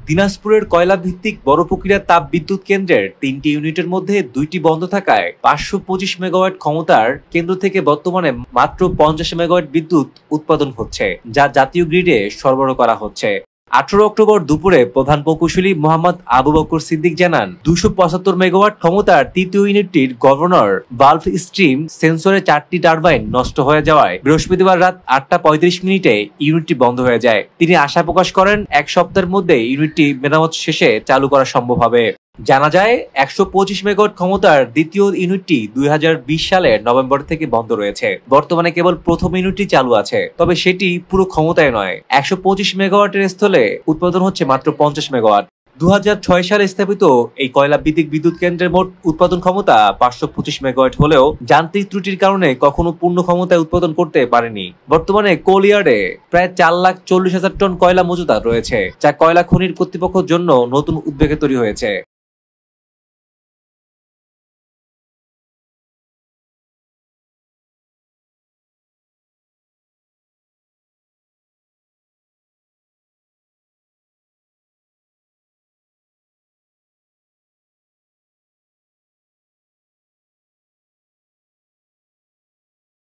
দিনাজপুরের কয়লা ভিত্তিক বড় প্রক্রিয়া তাপ বিদ্যুৎ কেন্দ্রের ৩টি ইউনিটের মধ্যে ২টি বন্ধ থাকায় ৫২৫ মেগাওয়াট ক্ষমতার কেন্দ্র থেকে বর্তমানে মাত্র ৫০ মেগাওয়াট বিদ্যুৎ উৎপাদন হচ্ছে, যা জাতীয় গ্রিডে সরবরাহ করা হচ্ছে। ১৮ অক্টোবর দুপুরে প্রধান প্রকৌশলী মোহাম্মদ আবু বকর সিদ্দিক জানান, ২৭৫ মেগাওয়াট ক্ষমতার তৃতীয় ইউনিটটির গভর্নর ভালভ স্ট্রিম সেন্সরে ৪টি টারবাইন নষ্ট হয়ে যাওয়ায় বৃহস্পতিবার রাত ৮টা ৩৫ ইউনিটটি বন্ধ হয়ে যায়। তিনি আশা প্রকাশ করেন, এক সপ্তাহের মধ্যে ইউনিটটি মেরামত শেষে চালু করা সম্ভব হবে। জানা যায়, ১২৫ মেগাওয়াট ক্ষমতার দ্বিতীয় ইউনিটটি ২০২০ সালের নভেম্বর থেকে বন্ধ রয়েছে। বর্তমানে কেবল প্রথম ইউনিটটি চালু আছে, তবে সেটি পুরো ক্ষমতায় নয়। ১২৫ মেগাওয়াটের স্থলে উৎপাদন হচ্ছে মাত্র ৫০ মেগাওয়াট। ২০০৬ সালে স্থাপিত এই কয়লা ভিত্তিক বিদ্যুৎ কেন্দ্রের মোট উৎপাদন ক্ষমতা ৫২৫ মেগাওয়াট হলেও যান্ত্রিক ত্রুটির কারণে কখনো পূর্ণ ক্ষমতায় উৎপাদন করতে পারেনি। বর্তমানে কোল ইয়ার্ডে প্রায় ৪,৪০,০০০ টন কয়লা মজুদ রয়েছে, যা কয়লা খনির কর্তৃপক্ষের জন্য নতুন উদ্বেগে তৈরি হয়েছে।